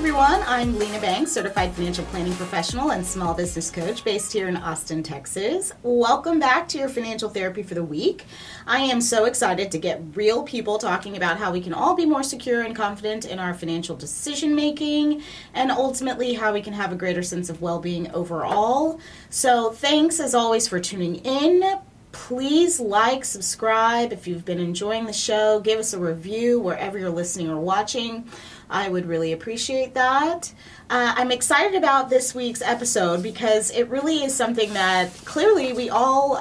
everyone. I'm Lena Banks, certified financial planning professional and small business coach based here in Austin, Texas. Welcome back to your financial therapy for the week. I am so excited to get real people talking about how we can all be more secure and confident in our financial decision making and ultimately how we can have a greater sense of well-being overall. So thanks as always for tuning in. Please like, subscribe if you've been enjoying the show. Give us a review wherever you're listening or watching. I would really appreciate that. I'm excited about this week's episode because it really is something that clearly we all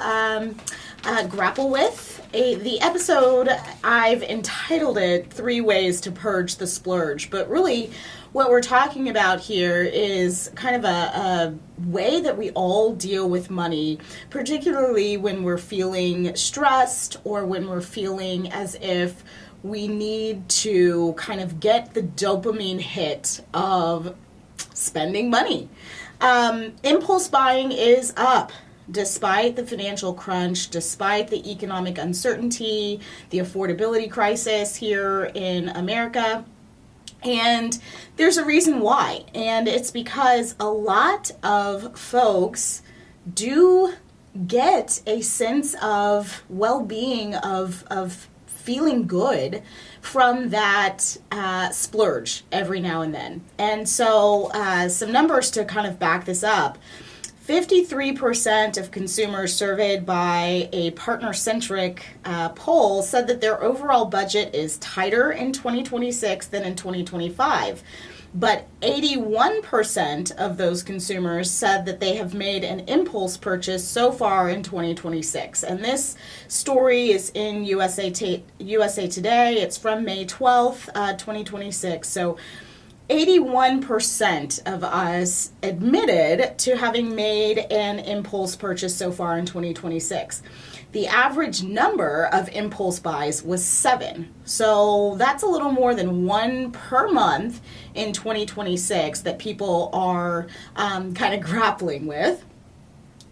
grapple with. The episode, I've entitled it 3 Ways to Purge the Splurge, but really what we're talking about here is kind of a way that we all deal with money, particularly when we're feeling stressed or when we're feeling as if we need to kind of get the dopamine hit of spending money. Impulse buying is up. Despite the financial crunch, despite the economic uncertainty, the affordability crisis here in America. And there's a reason why. And it's because a lot of folks do get a sense of well-being, of feeling good from that splurge every now and then. And so some numbers to kind of back this up. 53% of consumers surveyed by a partner-centric poll said that their overall budget is tighter in 2026 than in 2025. But 81% of those consumers said that they have made an impulse purchase so far in 2026. And this story is in USA Today. It's from May 12th, 2026. So 81% of us admitted to having made an impulse purchase so far in 2026. The average number of impulse buys was 7. So that's a little more than 1 per month in 2026 that people are kind of grappling with.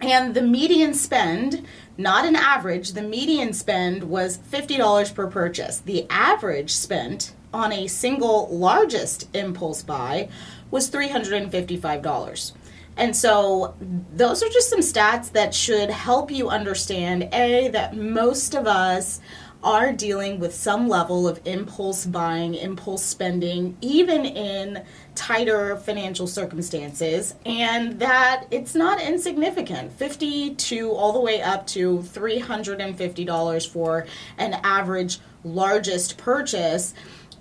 And the median spend, not an average, the median spend was $50 per purchase. The average spent on a single largest impulse buy was $355. And so those are just some stats that should help you understand, A, that most of us are dealing with some level of impulse buying, impulse spending, even in tighter financial circumstances, and that it's not insignificant. $50 to all the way up to $350 for an average largest purchase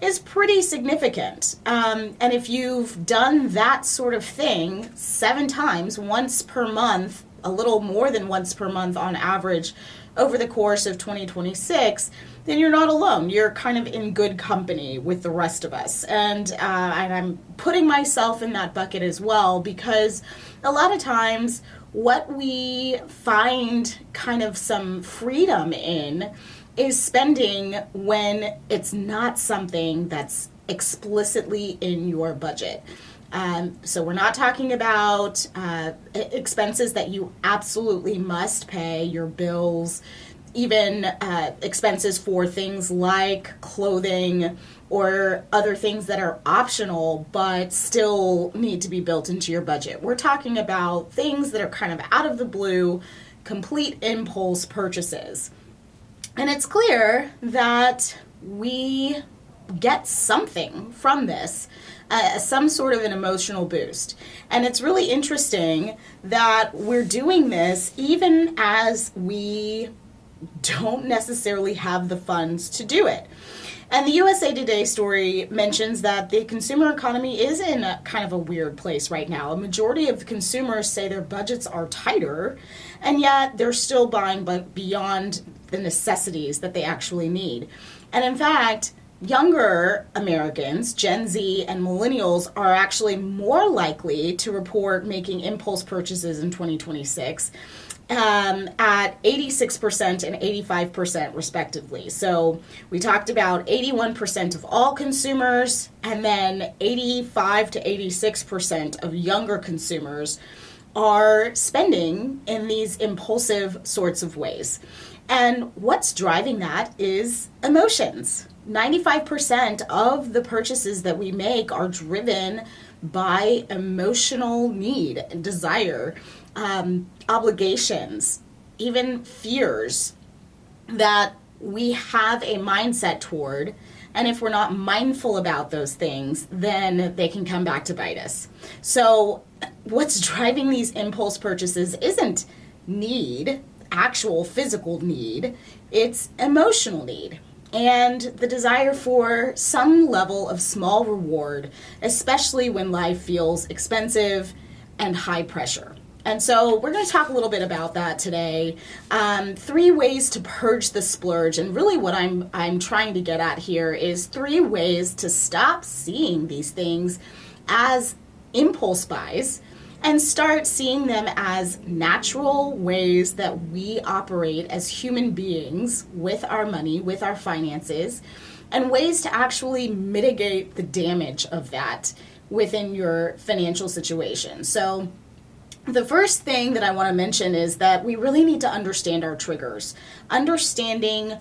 is pretty significant. And if you've done that sort of thing 7 times, once per month, a little more than once per month on average over the course of 2026, then you're not alone. You're kind of in good company with the rest of us. And I'm putting myself in that bucket as well, because a lot of times what we find kind of some freedom in is spending when it's not something that's explicitly in your budget. So we're not talking about expenses that you absolutely must pay, your bills, even expenses for things like clothing or other things that are optional but still need to be built into your budget. We're talking about things that are kind of out of the blue, complete impulse purchases. And it's clear that we get something from this, some sort of an emotional boost. And it's really interesting that we're doing this even as we don't necessarily have the funds to do it. And the USA Today story mentions that the consumer economy is in a kind of a weird place right now. A majority of the consumers say their budgets are tighter, and yet they're still buying but beyond the necessities that they actually need. And in fact, younger Americans, Gen Z and millennials, are actually more likely to report making impulse purchases in 2026 at 86% and 85% respectively. So we talked about 81% of all consumers, and then 85 to 86% of younger consumers are spending in these impulsive sorts of ways. And what's driving that is emotions. 95% of the purchases that we make are driven by emotional need and desire, obligations, even fears that we have a mindset toward. And if we're not mindful about those things, then they can come back to bite us. So what's driving these impulse purchases isn't need, actual physical need, it's emotional need. And the desire for some level of small reward, especially when life feels expensive and high pressure. And so we're going to talk a little bit about that today. 3 ways to purge the splurge. And really what I'm trying to get at here is 3 ways to stop seeing these things as impulse buys and start seeing them as natural ways that we operate as human beings with our money, with our finances, and ways to actually mitigate the damage of that within your financial situation. So the first thing that I want to mention is that we really need to understand our triggers. Understanding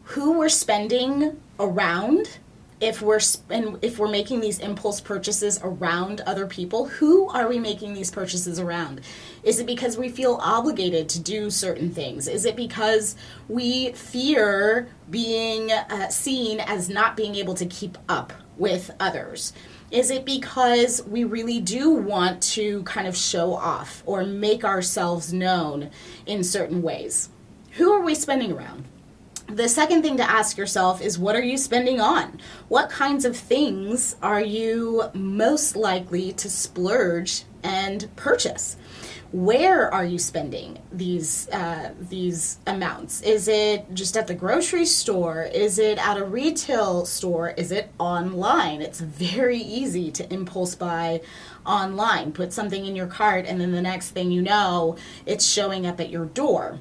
who we're spending around. If we're making these impulse purchases around other people, who are we making these purchases around? Is it because we feel obligated to do certain things? Is it because we fear being seen as not being able to keep up with others? Is it because we really do want to kind of show off or make ourselves known in certain ways? Who are we spending around? The second thing to ask yourself is, what are you spending on? What kinds of things are you most likely to splurge and purchase? Where are you spending these amounts? Is it just at the grocery store? Is it at a retail store? Is it online? It's very easy to impulse buy online. Put something in your cart and then the next thing you know, it's showing up at your door.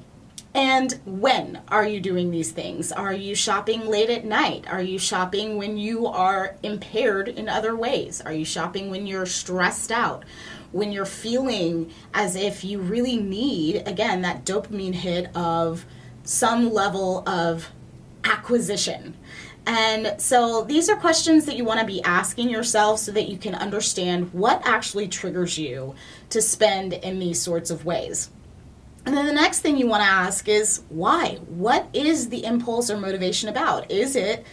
And when are you doing these things? Are you shopping late at night? Are you shopping when you are impaired in other ways? Are you shopping when you're stressed out? When you're feeling as if you really need, again, that dopamine hit of some level of acquisition? And so these are questions that you want to be asking yourself so that you can understand what actually triggers you to spend in these sorts of ways. And then the next thing you want to ask is why? What is the impulse or motivation about? Is it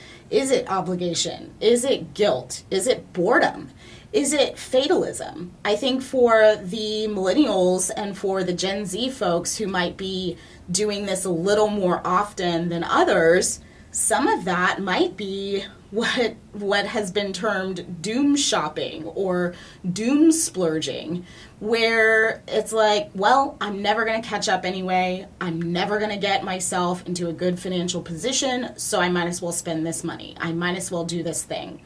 obligation? Is it guilt? Is it boredom? Is it fatalism? I think for the millennials and for the Gen Z folks who might be doing this a little more often than others, some of that might be what has been termed doom shopping or doom splurging, where it's like, well, I'm never going to catch up anyway. I'm never going to get myself into a good financial position, so I might as well spend this money. I might as well do this thing.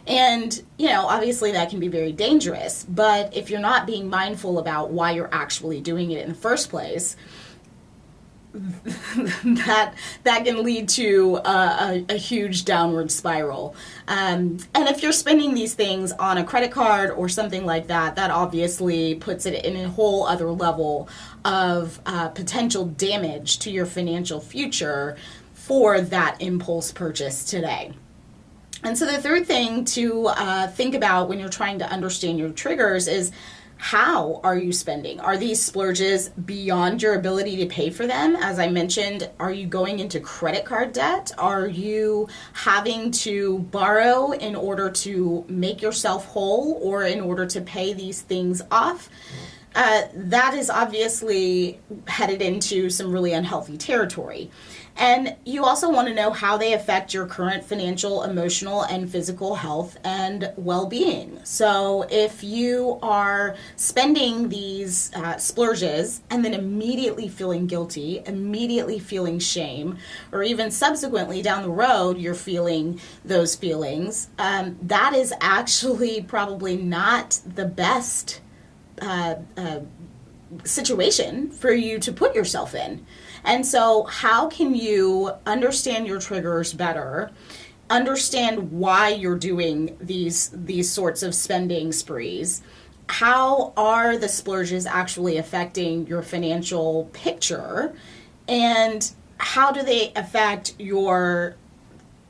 And, obviously that can be very dangerous, but if you're not being mindful about why you're actually doing it in the first place, that can lead to a huge downward spiral. And if you're spending these things on a credit card or something like that, that obviously puts it in a whole other level of potential damage to your financial future for that impulse purchase today. And so the third thing to think about when you're trying to understand your triggers is, how are you spending? Are these splurges beyond your ability to pay for them? As I mentioned, are you going into credit card debt? Are you having to borrow in order to make yourself whole or in order to pay these things off? That is obviously headed into some really unhealthy territory. And you also want to know how they affect your current financial, emotional, and physical health and well-being. So if you are spending these splurges and then immediately feeling guilty, immediately feeling shame, or even subsequently down the road you're feeling those feelings, that is actually probably not the best situation for you to put yourself in. And so how can you understand your triggers better, understand why you're doing these sorts of spending sprees? How are the splurges actually affecting your financial picture? And how do they affect your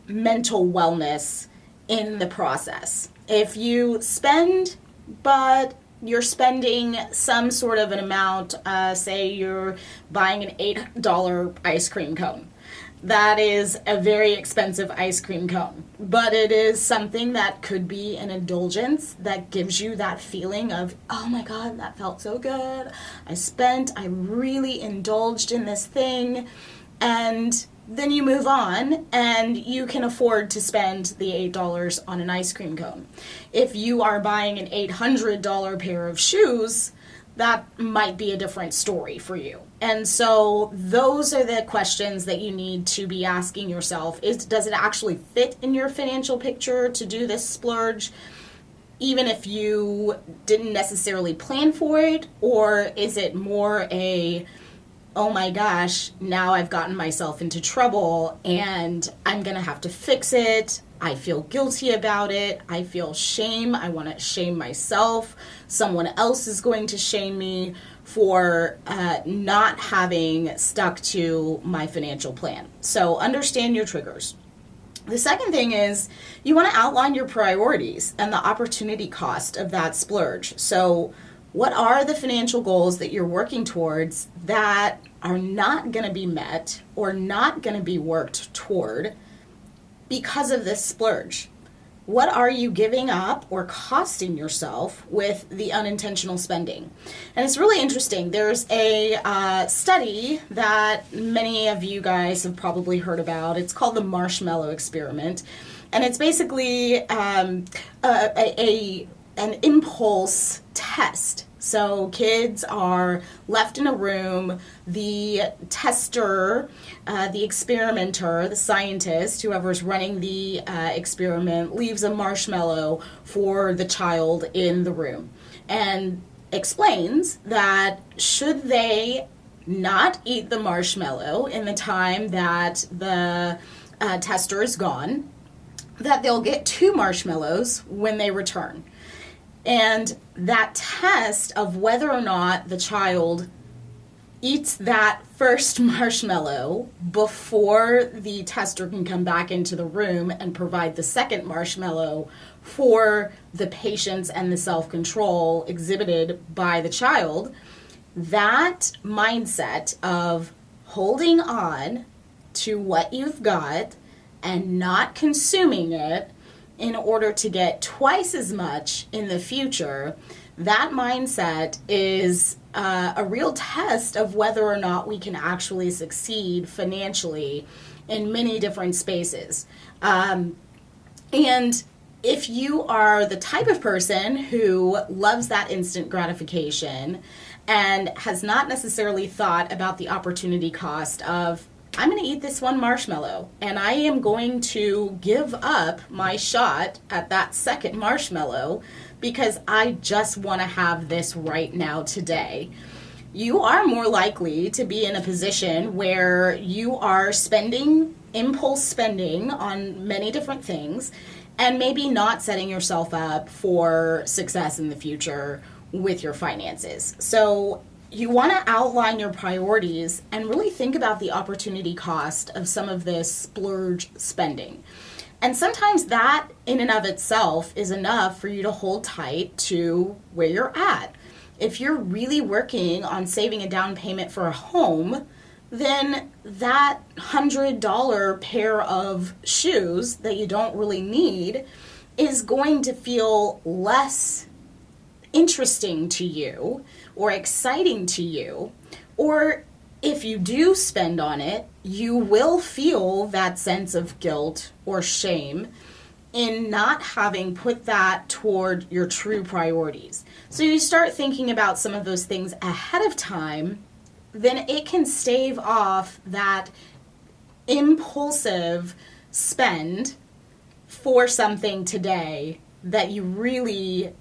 mental wellness in the process? If you spend but you're spending some sort of an amount, say you're buying an $8 ice cream cone. That is a very expensive ice cream cone, but it is something that could be an indulgence that gives you that feeling of, oh my God, that felt so good. I really indulged in this thing. And then you move on and you can afford to spend the $8 on an ice cream cone. If you are buying an $800 pair of shoes, that might be a different story for you. And so those are the questions that you need to be asking yourself. Does it actually fit in your financial picture to do this splurge, even if you didn't necessarily plan for it? Or is it more oh my gosh, now I've gotten myself into trouble and I'm going to have to fix it. I feel guilty about it. I feel shame. I want to shame myself. Someone else is going to shame me for not having stuck to my financial plan. So understand your triggers. The second thing is you want to outline your priorities and the opportunity cost of that splurge. So what are the financial goals that you're working towards that are not going to be met or not going to be worked toward because of this splurge? What are you giving up or costing yourself with the unintentional spending? And it's really interesting. There's a study that many of you guys have probably heard about. It's called the marshmallow experiment. And it's basically an impulse test. So kids are left in a room. The tester, the experimenter, the scientist, whoever's running the experiment, leaves a marshmallow for the child in the room and explains that should they not eat the marshmallow in the time that the tester is gone, that they'll get 2 marshmallows when they return. And that test of whether or not the child eats that first marshmallow before the tester can come back into the room and provide the second marshmallow for the patience and the self-control exhibited by the child, that mindset of holding on to what you've got and not consuming it in order to get twice as much in the future, that mindset is a real test of whether or not we can actually succeed financially in many different spaces. And if you are the type of person who loves that instant gratification and has not necessarily thought about the opportunity cost of, I'm going to eat this one marshmallow and I am going to give up my shot at that second marshmallow because I just want to have this right now today, you are more likely to be in a position where you are spending, impulse spending on many different things and maybe not setting yourself up for success in the future with your finances. So you want to outline your priorities and really think about the opportunity cost of some of this splurge spending. And sometimes that in and of itself is enough for you to hold tight to where you're at. If you're really working on saving a down payment for a home, then that $100 pair of shoes that you don't really need is going to feel less interesting to you or exciting to you. Or if you do spend on it, you will feel that sense of guilt or shame in not having put that toward your true priorities. So you start thinking about some of those things ahead of time, then it can stave off that impulsive spend for something today that you really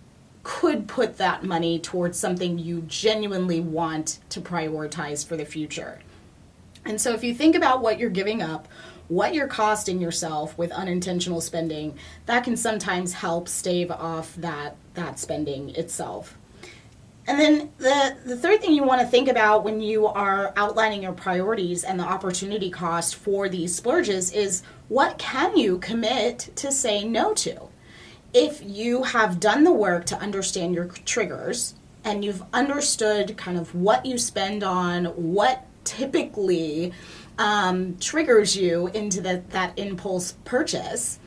could put that money towards something you genuinely want to prioritize for the future. And so if you think about what you're giving up, what you're costing yourself with unintentional spending, that can sometimes help stave off that spending itself. And then the third thing you want to think about when you are outlining your priorities and the opportunity cost for these splurges is what can you commit to say no to? if you have done the work to understand your triggers and you've understood kind of what you spend on, what typically triggers you into that impulse purchase,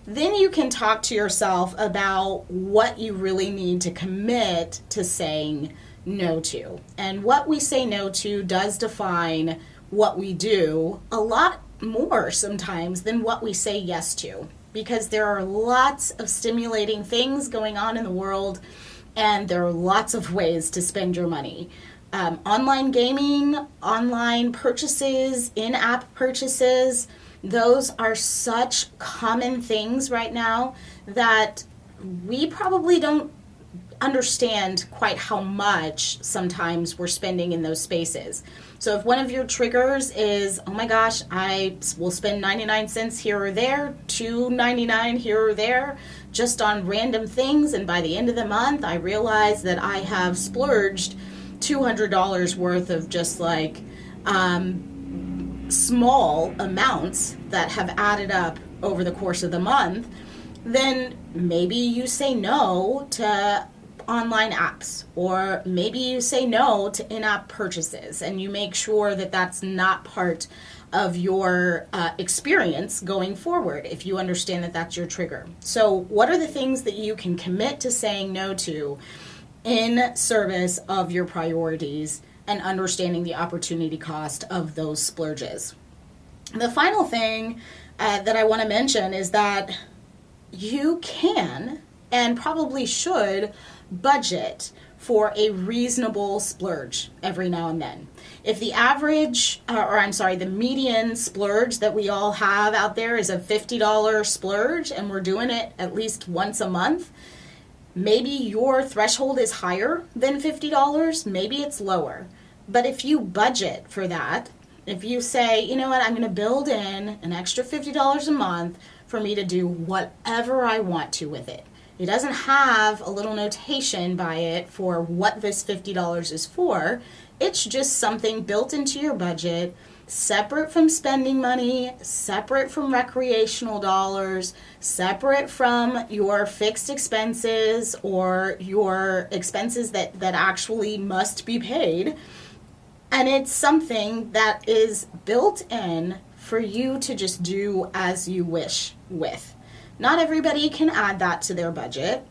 then you can talk to yourself about what you really need to commit to saying no to. And what we say no to does define what we do a lot more sometimes than what we say yes to, because there are lots of stimulating things going on in the world, and there are lots of ways to spend your money. Online gaming, online purchases, in-app purchases, those are such common things right now that we probably don't understand quite how much sometimes we're spending in those spaces. So if one of your triggers is, oh my gosh, I will spend 99 cents here or there, $2.99 here or there, just on random things, and by the end of the month I realize that I have splurged $200 worth of just like small amounts that have added up over the course of the month, then maybe you say no to online apps, or maybe you say no to in-app purchases, and you make sure that that's not part of your experience going forward if you understand that that's your trigger. So what are the things that you can commit to saying no to in service of your priorities and understanding the opportunity cost of those splurges? The final thing that I want to mention is that you can and probably should budget for a reasonable splurge every now and then. If the average, the median splurge that we all have out there is a $50 splurge, and we're doing it at least once a month, maybe your threshold is higher than $50, maybe it's lower. But if you budget for that, if you say, you know what, I'm going to build in an extra $50 a month for me to do whatever I want to with it. It doesn't have a little notation by it for what this $50 is for. It's just something built into your budget, separate from spending money, separate from recreational dollars, separate from your fixed expenses or your expenses that actually must be paid. And it's something that is built in for you to just do as you wish with. Not everybody can add that to their budget.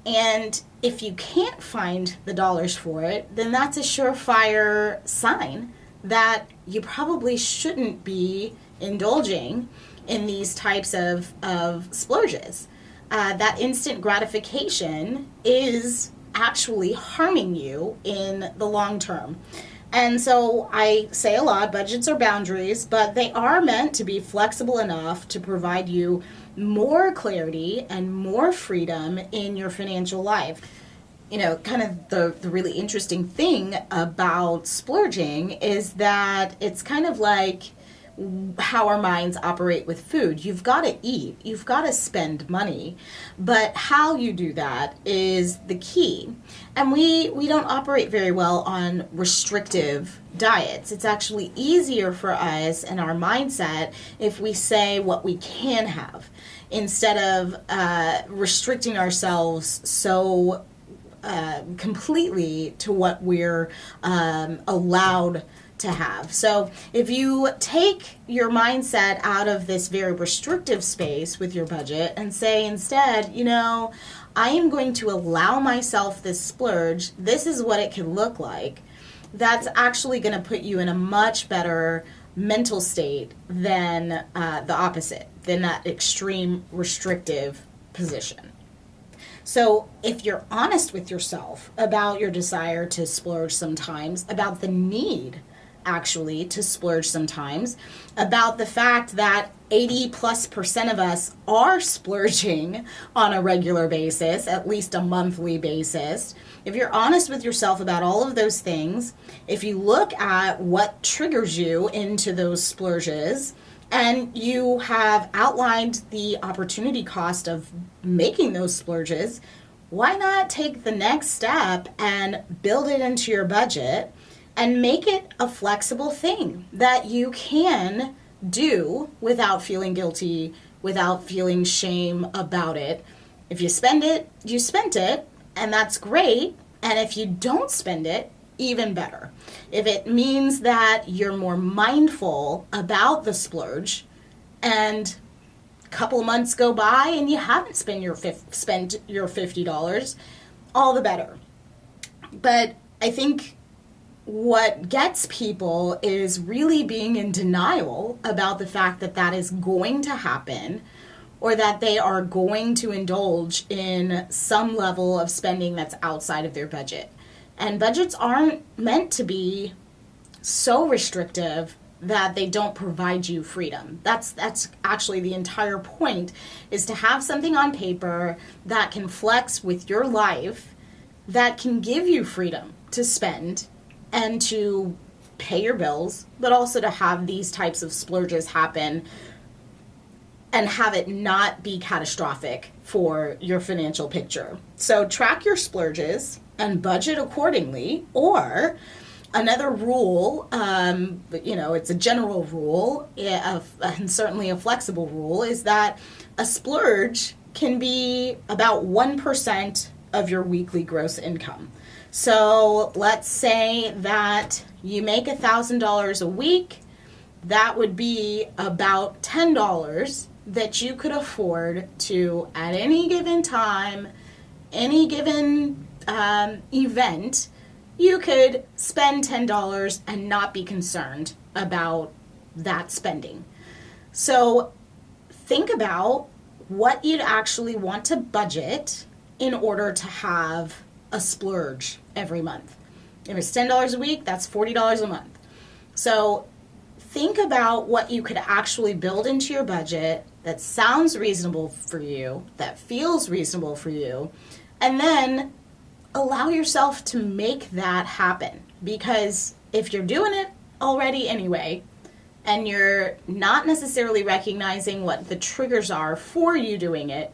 And if you can't find the dollars for it, then that's a surefire sign that you probably shouldn't be indulging in these types of splurges. That instant gratification is actually harming you in the long term. And so I say a lot, budgets are boundaries, but they are meant to be flexible enough to provide you more clarity and more freedom in your financial life. You know, kind of the really interesting thing about splurging is that it's kind of like how our minds operate with food. You've got to eat, you've got to spend money, but how you do that is the key. And we don't operate very well on restrictive diets. It's actually easier for us and our mindset if we say what we can have instead of restricting ourselves so completely to what we're allowed to have. So if you take your mindset out of this very restrictive space with your budget and say instead, you know, I am going to allow myself this splurge, this is what it can look like, that's actually going to put you in a much better mental state than the opposite, than that extreme restrictive position. So if you're honest with yourself about your desire to splurge sometimes, about the need actually to splurge sometimes, about the fact that 80+% of us are splurging on a regular basis, at least a monthly basis. If you're honest with yourself about all of those things, if you look at what triggers you into those splurges, and you have outlined the opportunity cost of making those splurges, why not take the next step and build it into your budget and make it a flexible thing that you can do without feeling guilty, without feeling shame about it. If you spend it, you spent it, and that's great. And if you don't spend it, even better. If it means that you're more mindful about the splurge and a couple of months go by and you haven't spent your $50, all the better. But I think what gets people is really being in denial about the fact that that is going to happen, or that they are going to indulge in some level of spending that's outside of their budget. And budgets aren't meant to be so restrictive that they don't provide you freedom. That's actually the entire point, is to have something on paper that can flex with your life, that can give you freedom to spend and to pay your bills, but also to have these types of splurges happen and have it not be catastrophic for your financial picture. So track your splurges and budget accordingly. Or another rule, it's a general rule, and certainly a flexible rule, is that a splurge can be about 1% of your weekly gross income. So let's say that you make $1,000 a week. That would be about $10 that you could afford to, at any given time, any given event, you could spend $10 and not be concerned about that spending. So think about what you'd actually want to budget in order to have a splurge every month. If it's $10 a week, that's $40 a month. So think about what you could actually build into your budget that sounds reasonable for you, that feels reasonable for you, and then allow yourself to make that happen. Because if you're doing it already anyway, and you're not necessarily recognizing what the triggers are for you doing it,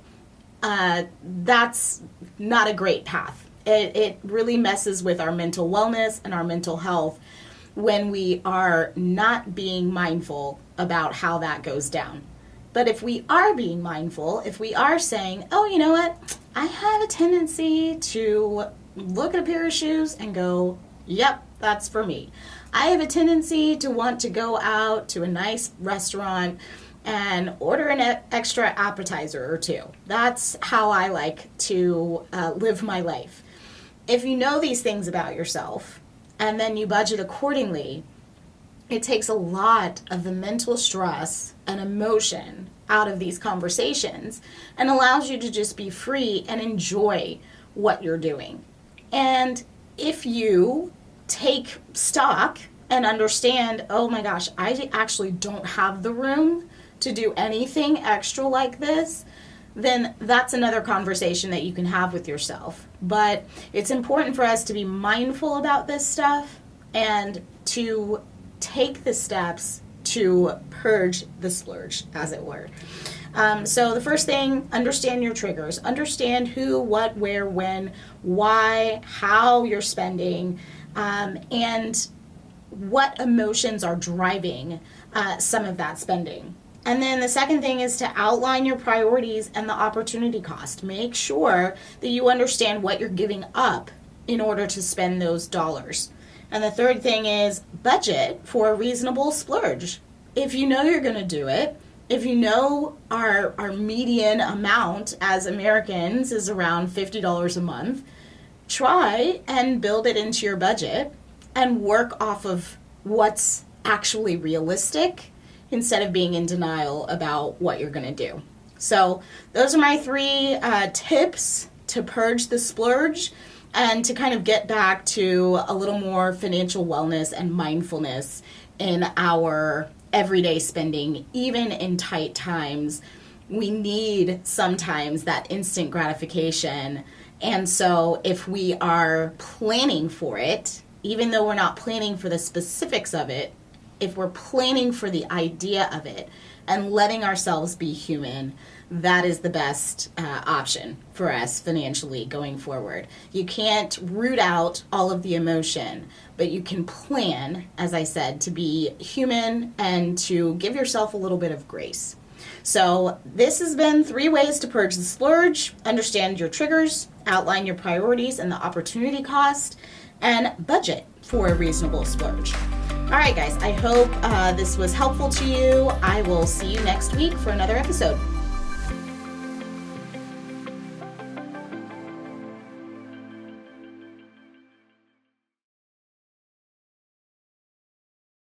that's not a great path. It really messes with our mental wellness and our mental health when we are not being mindful about how that goes down. But if we are being mindful, if we are saying, oh, you know what, I have a tendency to look at a pair of shoes and go, yep, that's for me. I have a tendency to want to go out to a nice restaurant and order an extra appetizer or two. That's how I like to live my life. If you know these things about yourself and then you budget accordingly, it takes a lot of the mental stress and emotion out of these conversations and allows you to just be free and enjoy what you're doing. And if you take stock and understand, oh my gosh, I actually don't have the room to do anything extra like this, then that's another conversation that you can have with yourself. But it's important for us to be mindful about this stuff and to take the steps to purge the splurge, as it were. So the first thing, understand your triggers. Understand who, what, where, when, why, how you're spending, and what emotions are driving some of that spending. And then the second thing is to outline your priorities and the opportunity cost. Make sure that you understand what you're giving up in order to spend those dollars. And the third thing is budget for a reasonable splurge. If you know you're going to do it, if you know our median amount as Americans is around $50 a month, try and build it into your budget and work off of what's actually realistic instead of being in denial about what you're going to do. So those are my 3 tips to purge the splurge and to kind of get back to a little more financial wellness and mindfulness in our everyday spending. Even in tight times, we need sometimes that instant gratification. And so if we are planning for it, even though we're not planning for the specifics of it, if we're planning for the idea of it and letting ourselves be human, that is the best option for us financially going forward. You can't root out all of the emotion, but you can plan, as I said, to be human and to give yourself a little bit of grace. So this has been 3 ways to purge the splurge. Understand your triggers, outline your priorities and the opportunity cost, and budget for a reasonable splurge. All right, guys, I hope this was helpful to you. I will see you next week for another episode.